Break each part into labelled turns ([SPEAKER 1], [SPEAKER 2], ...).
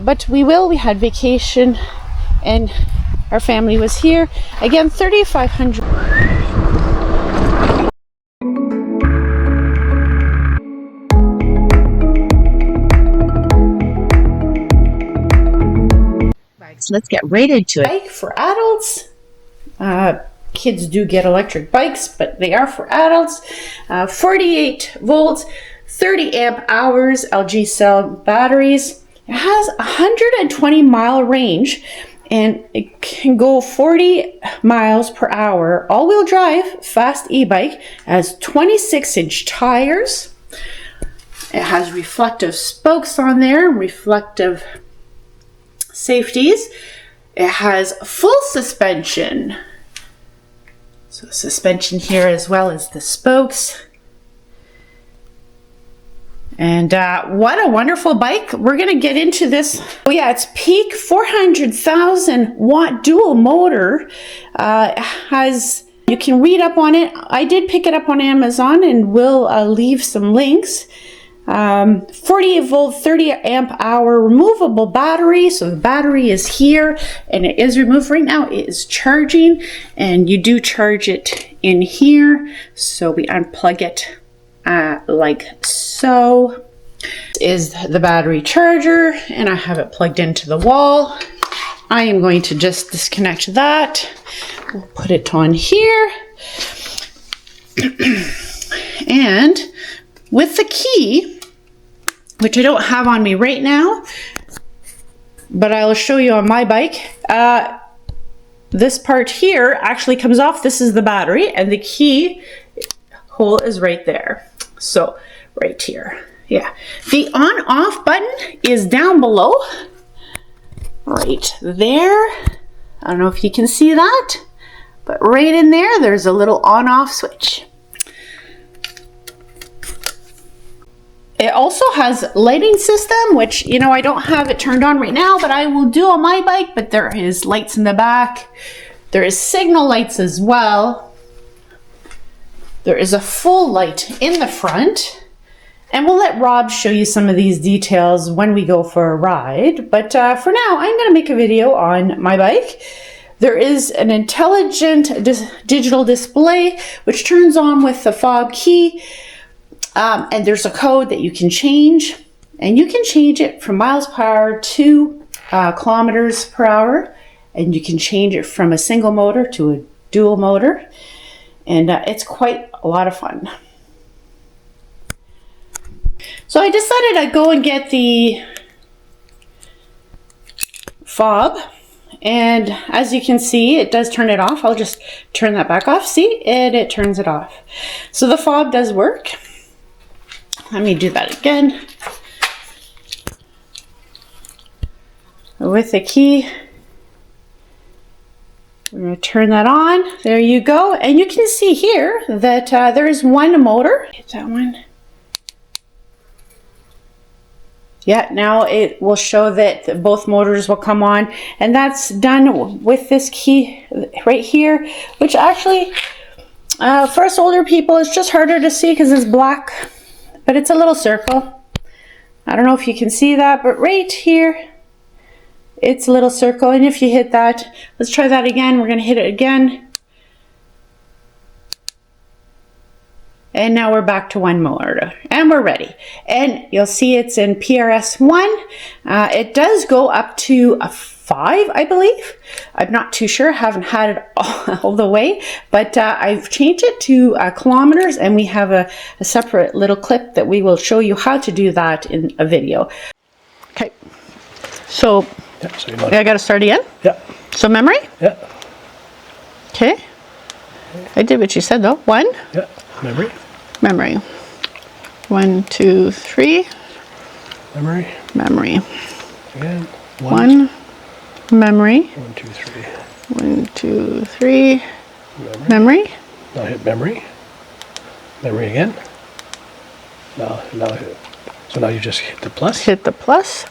[SPEAKER 1] but we had vacation and our family was here. Again, 3,500.
[SPEAKER 2] So let's get right into it.
[SPEAKER 1] Bike for adults. Kids do get electric bikes, but they are for adults. 48 volts, 30 amp hours, LG cell batteries. It has 120-mile range, and it can go 40 miles per hour. All-wheel drive, fast e-bike. It has 26-inch tires. It has reflective spokes on there, reflective safeties. It has full suspension. So suspension here as well as the spokes. And what a wonderful bike. We're going to get into this. Oh yeah, it's peak 400,000 watt dual motor. You can read up on it. I did pick it up on Amazon and we'll leave some links. 48 volt, 30 amp hour removable battery. So the battery is here and it is removed right now. It is charging, and you do charge it in here. So we unplug it like so. This is the battery charger, and I have it plugged into the wall. I am going to just disconnect that. We'll put it on here. And with the key, which I don't have on me right now, but I'll show you on my bike, this part here actually comes off. This is the battery, and the key hole is right there. So right here, yeah. The on-off button is down below, right there. I don't know if you can see that, but right in there, there's a little on-off switch. It also has lighting system, which, you know, I don't have it turned on right now, but I will do on my bike. But there is lights in the back. There is signal lights as well. There is a full light in the front. And we'll let Rob show you some of these details when we go for a ride. But for now, I'm going to make a video on my bike. There is an intelligent digital display, which turns on with the fob key. And there's a code that you can change, and you can change it from miles per hour to kilometers per hour, and you can change it from a single motor to a dual motor, and it's quite a lot of fun. So I decided I'd go and get the fob, and as you can see, it does turn it off. I'll just turn that back off, see, and it turns it off. So the fob does work. Let me do that again. With the key, we're going to turn that on. There you go. And you can see here that there is one motor. Hit that one. Yeah, now it will show that both motors will come on. And that's done with this key right here, which actually, for us older people, it's just harder to see because it's black. But it's a little circle. I don't know if you can see that, but right here, it's a little circle. And if you hit that, let's try that again. We're going to hit it again. And now we're back to one motor, and we're ready. And you'll see it's in PRS1. It does go up to a 5, I believe. I'm not too sure. Haven't had it all the way, but I've changed it to kilometers, and we have a separate little clip that we will show you how to do that in a video. Okay, so, I got to start again?
[SPEAKER 3] Yeah.
[SPEAKER 1] So memory?
[SPEAKER 3] Yeah.
[SPEAKER 1] Okay. I did what you said though. 1.
[SPEAKER 3] Yeah. Memory.
[SPEAKER 1] Memory. 1, 2, 3.
[SPEAKER 3] Memory.
[SPEAKER 1] Memory.
[SPEAKER 3] Again.
[SPEAKER 1] 1. Memory.
[SPEAKER 3] 1, 2, 3.
[SPEAKER 1] 1, 2, 3. Memory.
[SPEAKER 3] Now hit memory. Memory again. Now hit it. So now you just hit the plus.
[SPEAKER 1] Hit the plus.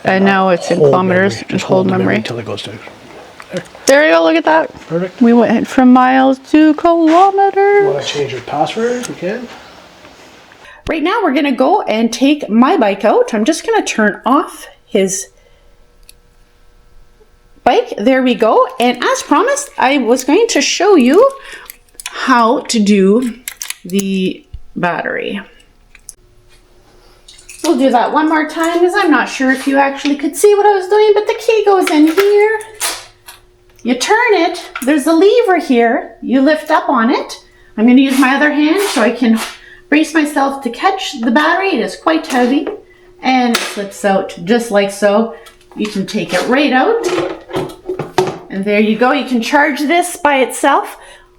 [SPEAKER 1] And now it's in kilometers.
[SPEAKER 3] Just
[SPEAKER 1] hold memory
[SPEAKER 3] until it goes to there.
[SPEAKER 1] There you go. Look at that.
[SPEAKER 3] Perfect.
[SPEAKER 1] We went from miles to kilometers.
[SPEAKER 3] Want to change your password? You can.
[SPEAKER 1] Right now we're going to go and take my bike out. I'm just going to turn off his bike. There we go. And as promised, I was going to show you how to do the battery. We'll do that one more time because I'm not sure if you actually could see what I was doing, but the key goes in here. You turn it, there's a lever here, you lift up on it. I'm going to use my other hand so I can brace myself to catch the battery. It is quite heavy and it slips out just like so. You can take it right out and there you go. You can charge this by itself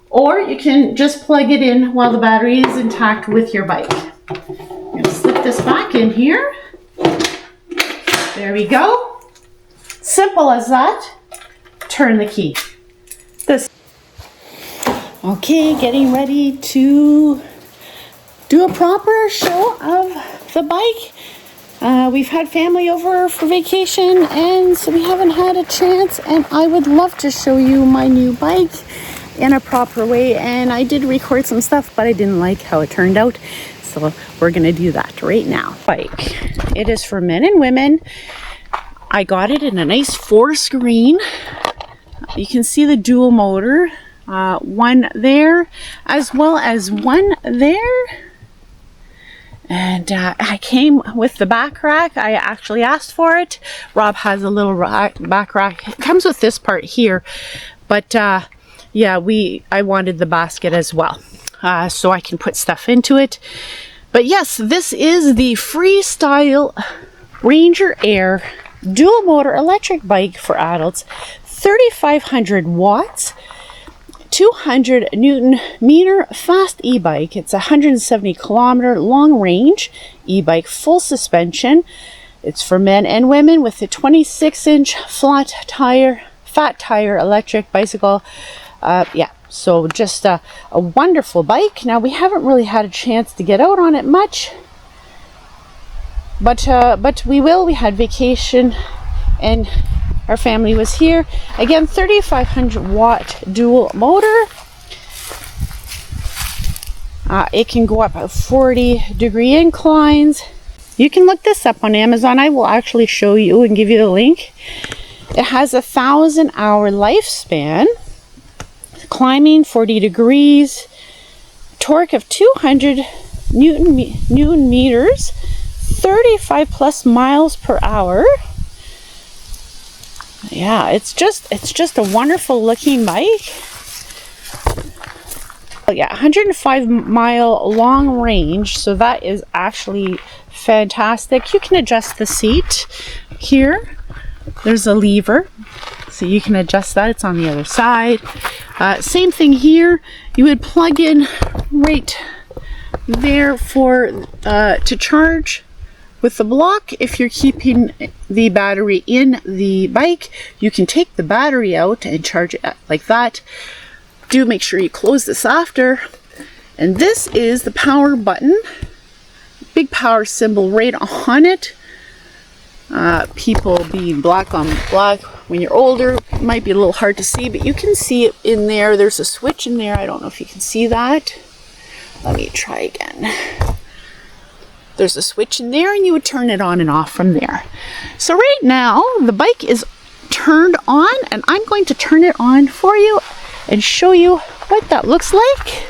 [SPEAKER 1] or you can just plug it in while the battery is intact with your bike. I'm going to slip this back in here. There we go. Simple as that. Turn the key. Okay, getting ready to do a proper show of the bike. We've had family over for vacation and so we haven't had a chance, and I would love to show you my new bike in a proper way, and I did record some stuff but I didn't like how it turned out, so we're gonna do that right now. Bike. It is for men and women. I got it in a nice forest green. You can see the dual motor, one there as well as one there. And I came with the back rack. I actually asked for it. Rob has a little back rack. It comes with this part here, but yeah, I wanted the basket as well, so I can put stuff into it. But yes, this is the Freestyle Ranger Air dual motor electric bike for adults. 3,500 watts, 200 Newton meter fast e-bike. It's a 170 kilometer long range e-bike, full suspension. It's for men and women with a 26-inch fat tire electric bicycle. Yeah, so just a wonderful bike. Now we haven't really had a chance to get out on it much, but we will. We had vacation and our family was here. Again, 3,500 watt dual motor. It can go up 40-degree inclines. You can look this up on Amazon. I will actually show you and give you the link. It has 1,000-hour lifespan. Climbing 40 degrees. Torque of 200 Newton meters. 35 plus miles per hour. Yeah, it's just a wonderful looking bike. Oh yeah, 105-mile long range, so that is actually fantastic. You can adjust the seat here. There's a lever, so you can adjust that. It's on the other side. Same thing here. You would plug in right there for to charge with the block. If you're keeping the battery in the bike, you can take the battery out and charge it like that. Do make sure you close this after. And this is the power button. Big power symbol right on it. People being black on black when you're older, it might be a little hard to see, but you can see it in there. There's a switch in there. I don't know if you can see that. Let me try again. There's a switch in there and you would turn it on and off from there. So right now the bike is turned on and I'm going to turn it on for you and show you what that looks like.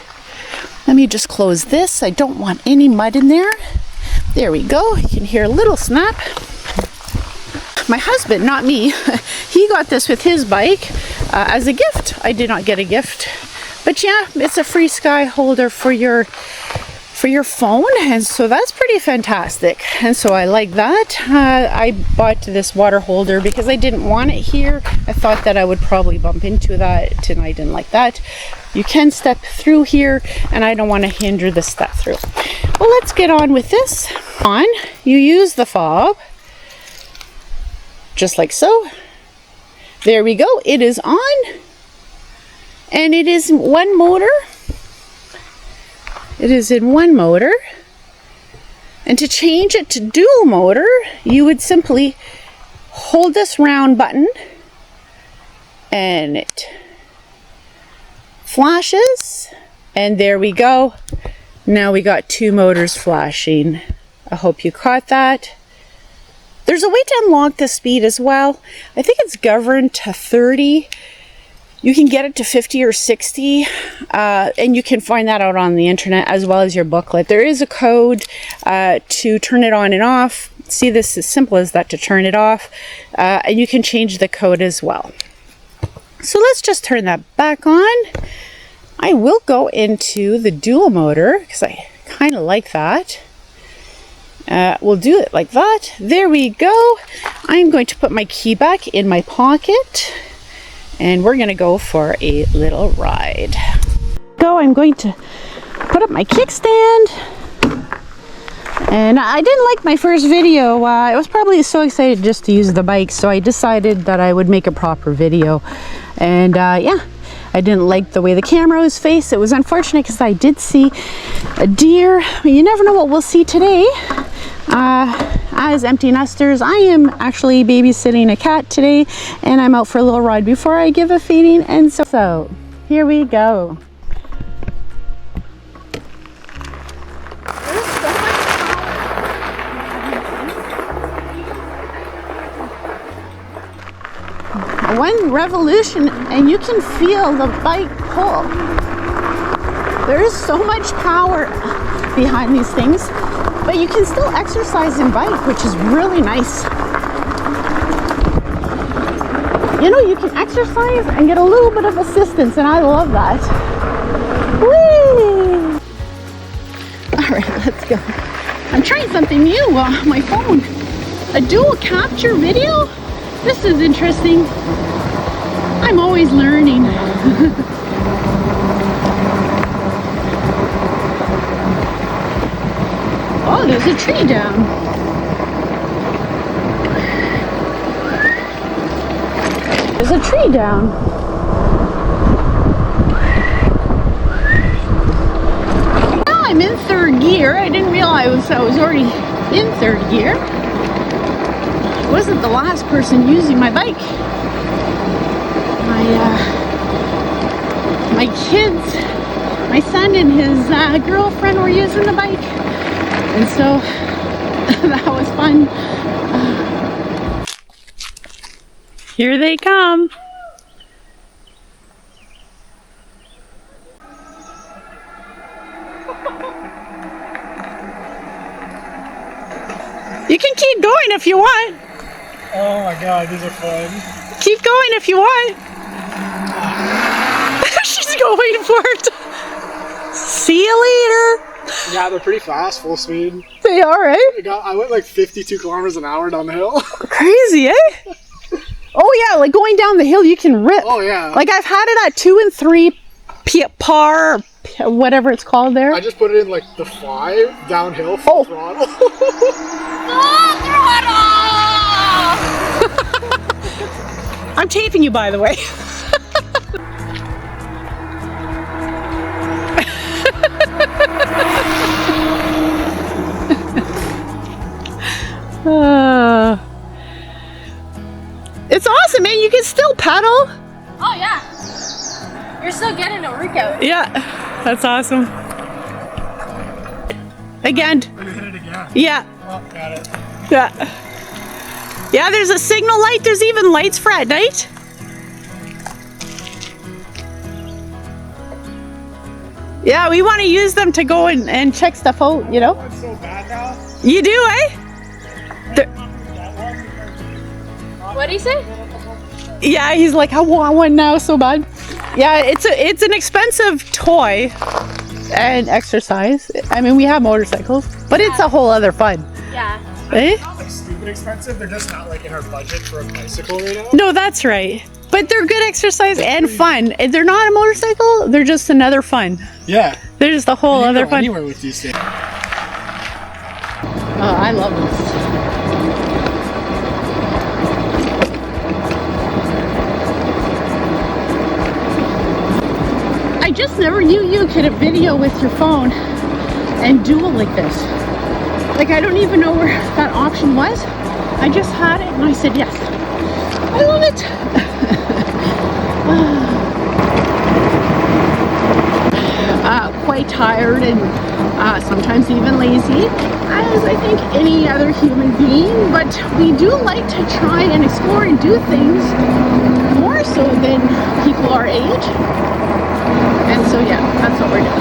[SPEAKER 1] Let me just close this. I don't want any mud in there. There we go. You can hear a little snap. My husband, not me, he got this with his bike as a gift. I did not get a gift, but yeah, it's a Freesky holder for your phone, and so that's pretty fantastic, and so I like that. I bought this water holder because I didn't want it here. I thought that I would probably bump into that and I didn't like that. You can step through here and I don't want to hinder the step through. Well, let's get on with this. You use the fob just like so. There we go. It is on and it is one motor. It is in one motor, and to change it to dual motor, you would simply hold this round button and it flashes, and there we go. Now we got two motors flashing. I hope you caught that. There's a way to unlock the speed as well. I think it's governed to 30. You can get it to 50 or 60, and you can find that out on the internet as well as your booklet. There is a code to turn it on and off. See, this is as simple as that to turn it off, and you can change the code as well. So let's just turn that back on. I will go into the dual motor because I kind of like that. We'll do it like that. There we go. I'm going to put my key back in my pocket. And we're gonna go for a little ride. I'm going to put up my kickstand. And I didn't like my first video. I was probably so excited just to use the bike, so I decided that I would make a proper video. And yeah, I didn't like the way the camera was faced. It was unfortunate because I did see a deer. You never know what we'll see today. As empty nesters, I am actually babysitting a cat today, and I'm out for a little ride before I give a feeding, and so here we go. One revolution and you can feel the bike pull. There is so much power behind these things. But you can still exercise and bike, which is really nice. You know, you can exercise and get a little bit of assistance, and I love that. Whee! All right, let's go. I'm trying something new on my phone. A dual capture video? This is interesting. I'm always learning. Oh, there's a tree down. There's a tree down. Now I'm in third gear. I didn't realize I was already in third gear. I wasn't the last person using my bike. My kids, my son and his girlfriend were using the bike. And so that was fun. Here they come. You can keep going if you want.
[SPEAKER 3] Oh my god, these are fun.
[SPEAKER 1] Keep going if you want. She's going for it. See you later.
[SPEAKER 4] Yeah, they're pretty fast, full speed.
[SPEAKER 1] They are, right?
[SPEAKER 4] I went like 52 kilometers an hour down the hill.
[SPEAKER 1] Crazy, eh? Oh yeah, like going down the hill you can rip.
[SPEAKER 4] Oh yeah.
[SPEAKER 1] Like I've had it at 2 and 3 par, whatever it's called there.
[SPEAKER 4] I just put it in like the 5 downhill full throttle.
[SPEAKER 1] I'm taping you, by the way. It's awesome, man. You can still pedal.
[SPEAKER 5] Oh yeah. You're still getting a workout.
[SPEAKER 1] Yeah, that's awesome. Again.
[SPEAKER 4] You hit it again.
[SPEAKER 1] Yeah.
[SPEAKER 4] Oh, got it.
[SPEAKER 1] Yeah. Yeah, there's a signal light. There's even lights for at night. Yeah, we want to use them to go and check stuff out, you know?
[SPEAKER 4] It's so bad now.
[SPEAKER 1] You do, eh?
[SPEAKER 5] What do you say?
[SPEAKER 1] Yeah, he's like, I want one now so bad. Yeah, it's an expensive toy and exercise. I mean, we have motorcycles, but it's a whole other fun.
[SPEAKER 5] Yeah.
[SPEAKER 1] Eh?
[SPEAKER 4] Not like stupid expensive. They're just not like in our budget for a bicycle right now.
[SPEAKER 1] No, that's right. But they're good exercise and fun. And they're not a motorcycle. They're just another fun.
[SPEAKER 4] Yeah.
[SPEAKER 1] They're just a whole other fun.
[SPEAKER 4] Anywhere with these things.
[SPEAKER 1] Oh, I love this. I just never knew you could video with your phone and dual like this. Like, I don't even know where that option was. I just had it and I said yes. I love it. Quite tired and sometimes even lazy. as I think any other human being, but we do like to try and explore and do things more so than people our age. And so yeah, that's what we're doing.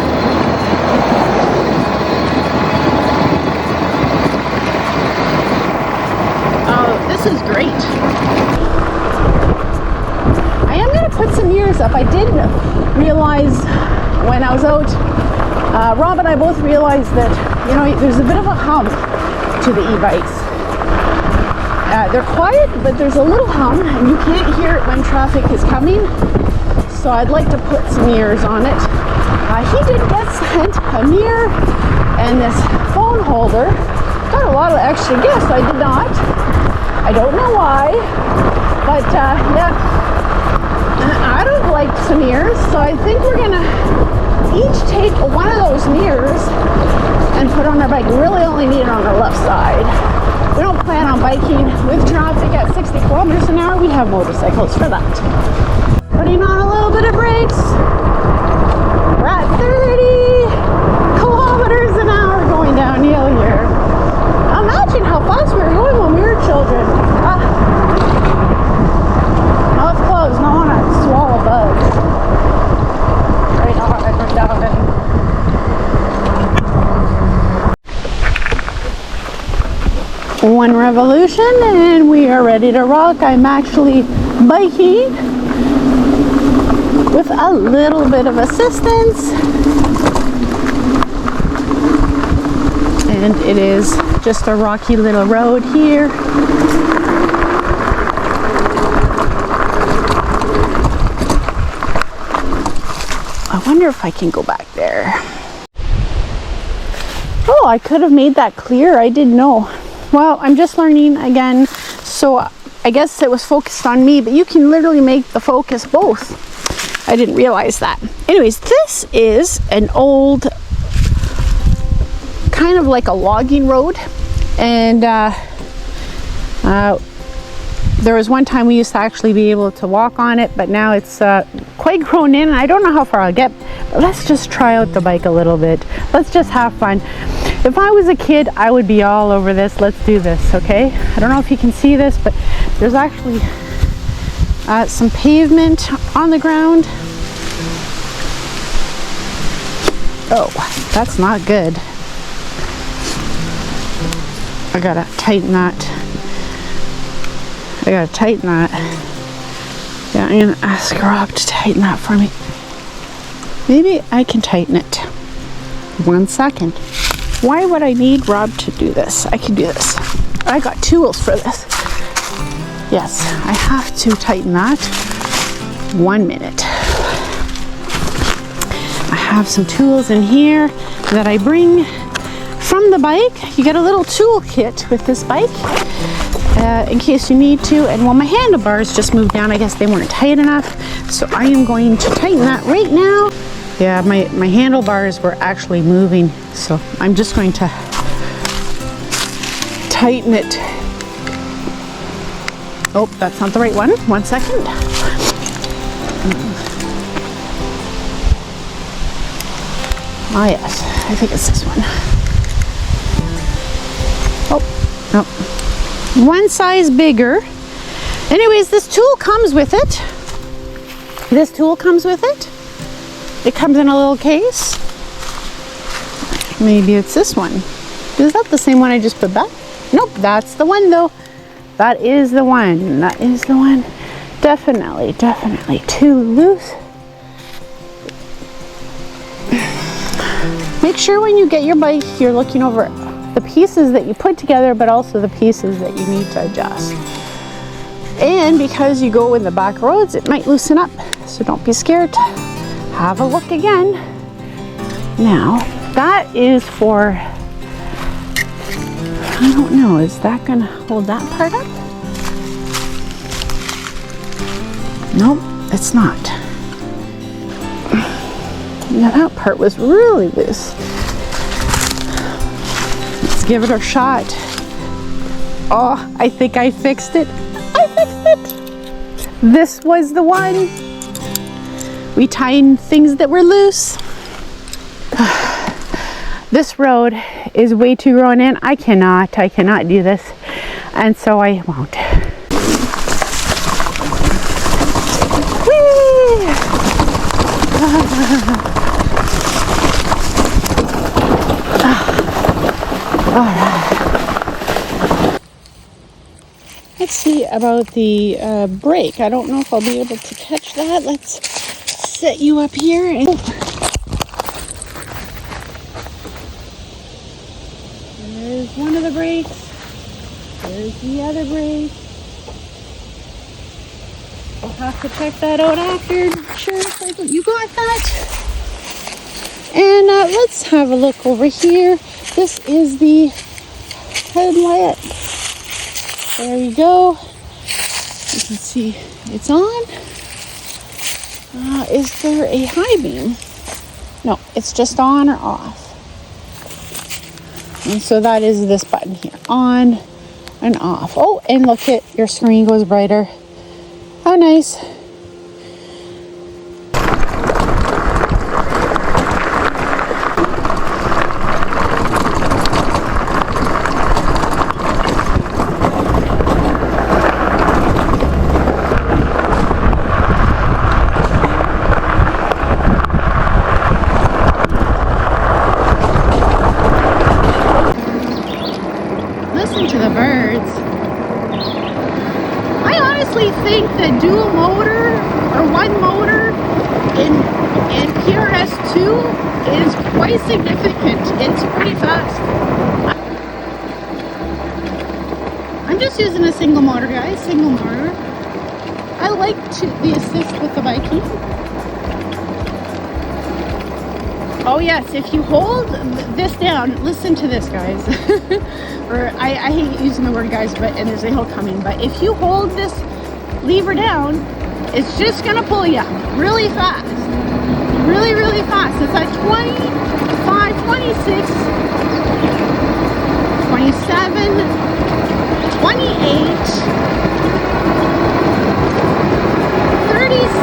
[SPEAKER 1] Oh, this is great. I am going to put some mirrors up. I did realize when I was out, Rob and I both realized that, you know, there's a bit of a hump to the e-bikes. They're quiet, but there's a little hum, and you can't hear it when traffic is coming. So I'd like to put some mirrors on it. He did get sent a mirror and this phone holder. Got a lot of extra gifts. I did not. I don't know why, but yeah, I don't like some mirrors, so I think we're gonna each take one of those mirrors and put on our bike. We really only need it on the left side. We don't plan on biking with traffic at 60 kilometers an hour. We have motorcycles for that. Putting on a little bit of brakes. We're at 30 kilometers an hour going downhill here. Imagine how fast we were going when we were children. Mouth closed, no one had to swallow bugs. Right on, we're down. One revolution and we are ready to rock. I'm actually biking with a little bit of assistance. And it is just a rocky little road here. I wonder if I can go back there. Oh, I could have made that clear. I didn't know. Well, I'm just learning again, so I guess it was focused on me, but you can literally make the focus both. I didn't realize that. Anyways, this is an old, kind of like a logging road, and there was one time we used to actually be able to walk on it, but now it's quite grown in. I don't know how far I'll get, but let's just try out the bike a little bit. Let's just have fun. If I was a kid, I would be all over this. Let's do this, okay? I don't know if you can see this, but there's actually some pavement on the ground. Oh, that's not good. I gotta tighten that. Yeah, I'm gonna ask Rob to tighten that for me. Maybe I can tighten it. 1 second. Why would I need Rob to do this? I can do this. I got tools for this. Yes, I have to tighten that. 1 minute. I have some tools in here that I bring from the bike. You get a little tool kit with this bike in case you need to. And while my handlebars just moved down, I guess they weren't tight enough. So I am going to tighten that right now. Yeah, my handlebars were actually moving, so I'm just going to tighten it. Oh, that's not the right one. 1 second. Oh yes, I think it's this one. Oh, no. One size bigger. Anyways, this tool comes with it. It comes in a little case. Maybe it's this one. Is that the same one I just put back? Nope, that's the one though. That is the one. Definitely too loose. Make sure when you get your bike, you're looking over the pieces that you put together, but also the pieces that you need to adjust. And because you go in the back roads, it might loosen up. So don't be scared. Have a look again. Now, that is for, I don't know, is that gonna hold that part up? Nope, it's not. Now that part was really loose. Let's give it a shot. Oh, I think I fixed it. This was the one. We tightened things that were loose. this road is way too grown in. I cannot do this. And so I won't. Whee! All right. Let's see about the brake. I don't know if I'll be able to catch that. Let's set you up here. There's one of the brakes. There's the other brake. I'll have to check that out after. Sure, you got that. And let's have a look over here. This is the headlight. There we go. You can see it's on. Is there a high beam? No, it's just on or off. And so that is this button here, on and off. Oh, and look at your screen goes brighter. How nice. Listen to the birds. I honestly think that dual motor or one motor in PRS2 is quite significant. It's pretty fast. I'm just using a single motor, guys. Single motor. I like the assist with the biking. Oh yes, if you hold this down, listen to this, guys. Or I hate using the word guys, and there's a hill coming, but if you hold this lever down, it's just gonna pull you really fast. Really, really fast. It's at 25, 26, 27, 28, 36,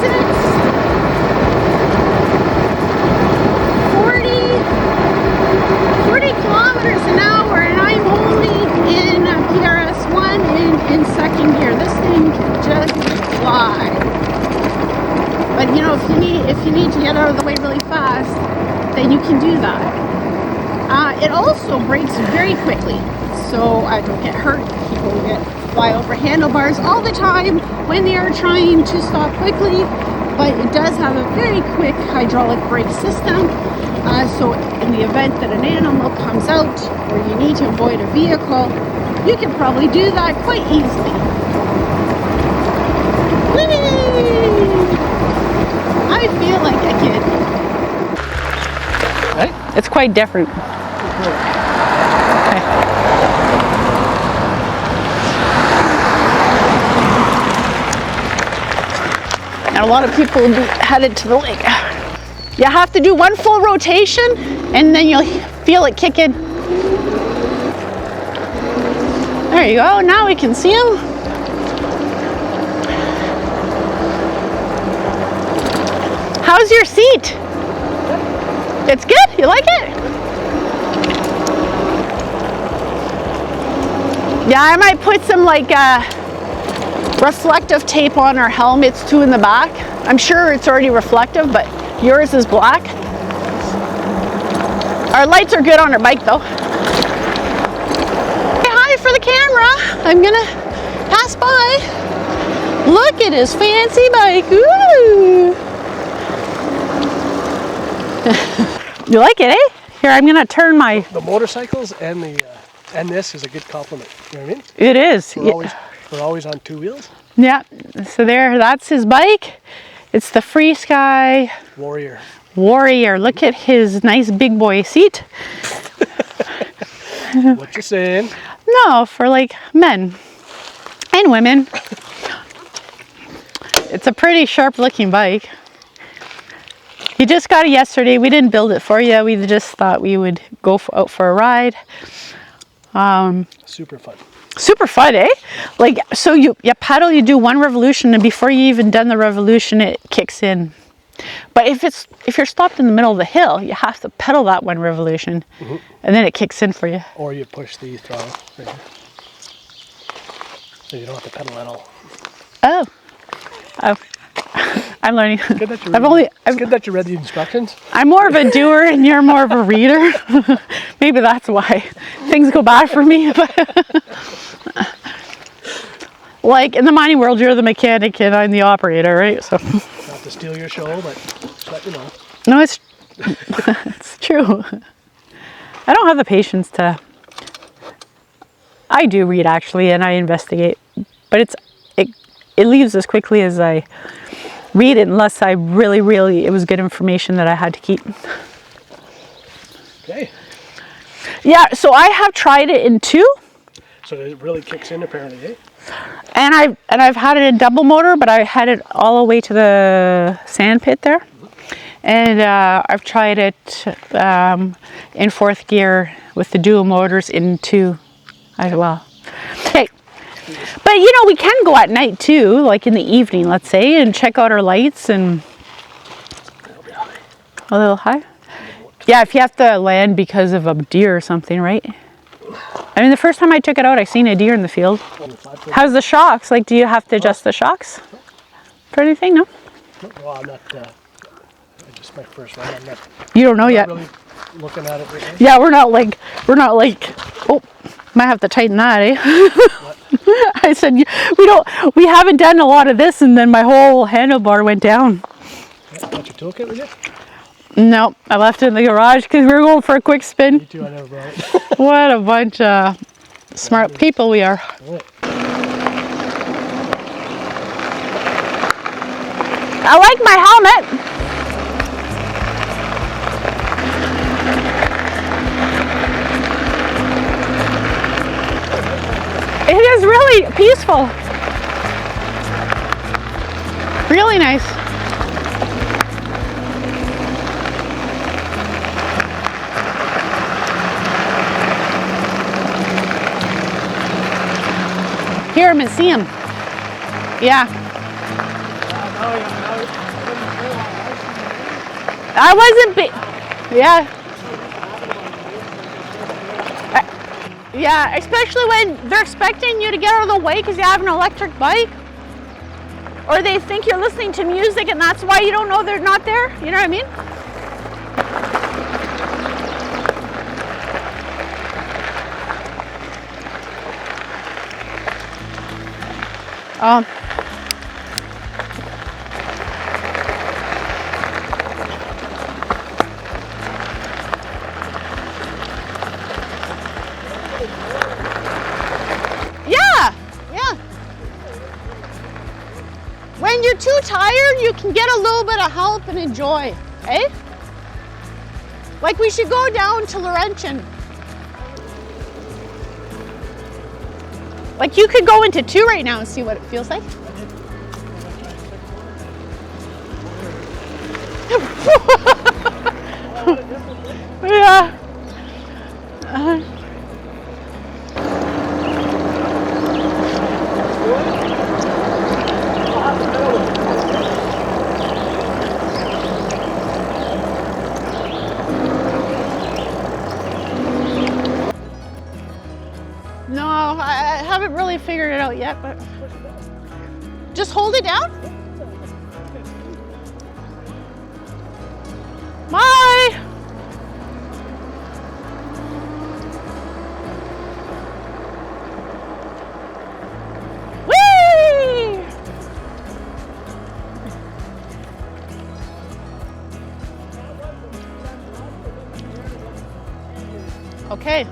[SPEAKER 1] 40 kilometers an hour, and I'm only in PRS1 in second gear. This thing can just fly. But you know, if you need to get out of the way really fast, then you can do that. It also brakes very quickly, so don't get hurt. People fly over handlebars all the time when they are trying to stop quickly. But it does have a very quick hydraulic brake system. So in the event that an animal comes out or you need to avoid a vehicle, you can probably do that quite easily. Whee! I feel like a kid.
[SPEAKER 3] Right?
[SPEAKER 1] It's quite different. Okay. And a lot of people will be headed to the lake. You have to do one full rotation and then you'll feel it kick in. There you go, now we can see them. How's your seat? It's good, you like it? Yeah, I might put some like reflective tape on our helmets too in the back. I'm sure it's already reflective, but yours is black. Our lights are good on our bike though. Say hi for the camera. I'm gonna pass by. Look at his fancy bike. Ooh. You like it, eh? Here, I'm gonna turn my...
[SPEAKER 3] The motorcycles and this is a good compliment. You know what I mean?
[SPEAKER 1] It is.
[SPEAKER 3] We're always on two wheels.
[SPEAKER 1] Yeah. So there, that's his bike. It's the Freesky Warrior. Look at his nice big boy seat.
[SPEAKER 3] What you saying?
[SPEAKER 1] No, for like men and women. It's a pretty sharp looking bike. You just got it yesterday. We didn't build it for you. We just thought we would go out for a ride.
[SPEAKER 3] Super fun.
[SPEAKER 1] Super fun, eh? Like, so you pedal, you do one revolution, and before you even done the revolution, it kicks in. But if you're stopped in the middle of the hill, you have to pedal that 1 revolution, and then it kicks in for you.
[SPEAKER 3] Or you push the throttle right here. So you don't have to pedal at all.
[SPEAKER 1] Oh. I'm learning.
[SPEAKER 3] It's good that you read the instructions.
[SPEAKER 1] I'm more of a doer and you're more of a reader. Maybe that's why things go bad for me. Like in the mining world, you're the mechanic and I'm the operator, right? So.
[SPEAKER 3] Not to steal your show, but just let you know.
[SPEAKER 1] No, it's it's true. I don't have the patience to. I do read actually, and I investigate, but it leaves as quickly as I read it, unless I really it was good information that I had to keep.
[SPEAKER 3] Okay.
[SPEAKER 1] Yeah, so I have tried it in 2.
[SPEAKER 3] So it really kicks in apparently, eh?
[SPEAKER 1] And I've had it in double motor, but I had it all the way to the sand pit there. And I've tried it in 4th gear with the dual motors in 2 as well. Okay. But you know, we can go at night too, like in the evening, let's say, and check out our lights and a little high. Yeah, if you have to land because of a deer or something, right? I mean, the first time I took it out, I seen a deer in the field. How's the shocks? Like, do you have to adjust the shocks for anything? No?
[SPEAKER 3] Well, I'm not, just my first run. I'm not,
[SPEAKER 1] you don't know yet.
[SPEAKER 3] Really looking at it right now.
[SPEAKER 1] Yeah, we're not like, oh, might have to tighten that, eh? I said, we haven't done a lot of this, and then my whole handlebar went down.
[SPEAKER 3] Got your toolkit with you?
[SPEAKER 1] No, I left it in the garage because we were going for a quick spin.
[SPEAKER 3] Me too, I never brought it.
[SPEAKER 1] What a bunch of smart people we are. I like my helmet. It is really peaceful. Really nice. Hear him and see him. Yeah. I wasn't yeah. Yeah, especially when they're expecting you to get out of the way because you have an electric bike. Or they think you're listening to music and that's why you don't know they're not there. You know what I mean? When you're too tired, you can get a little bit of help and enjoy, eh? Like we should go down to Laurentian. Like you could go into 2 right now and see what it feels like. Yeah. No, I haven't really figured it out yet, but just hold it down. Bye. Whee! Okay.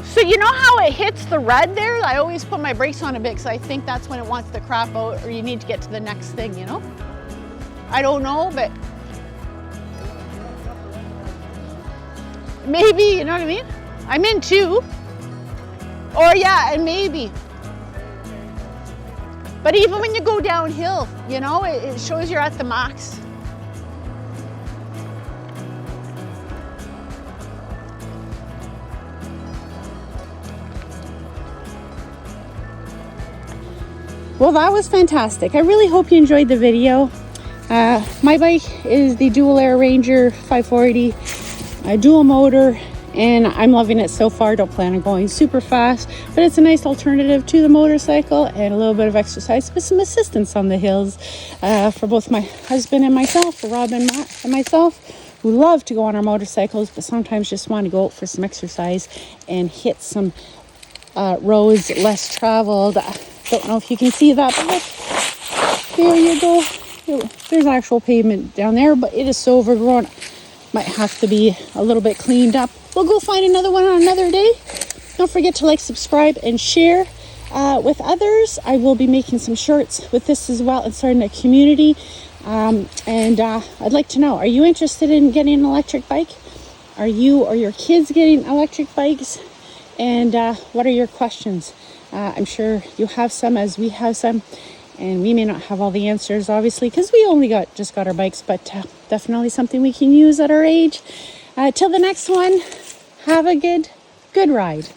[SPEAKER 1] So you know how it hits the red there? I always put my brakes on a bit because I think that's when it wants to crap out or you need to get to the next thing, you know? I don't know, but maybe, you know what I mean? I'm in 2. Or yeah, and maybe. But even when you go downhill, you know, it shows you're at the max. Well, that was fantastic. I really hope you enjoyed the video. My bike is the Dual Air Ranger 540, a dual motor, and I'm loving it so far. Don't plan on going super fast, but it's a nice alternative to the motorcycle and a little bit of exercise with some assistance on the hills for both my husband and myself, for Rob and Matt and myself, who love to go on our motorcycles, but sometimes just want to go out for some exercise and hit some roads less traveled. Don't know if you can see that, but look, here you go. There's actual pavement down there, but it is so overgrown. Might have to be a little bit cleaned up. We'll go find another one on another day. Don't forget to like, subscribe, and share with others. I will be making some shorts with this as well and starting a community. I'd like to know, are you interested in getting an electric bike? Are you or your kids getting electric bikes? And what are your questions? I'm sure you have some, as we have some. And we may not have all the answers, obviously, because we only just got our bikes, but definitely something we can use at our age. Till the next one, have a good ride.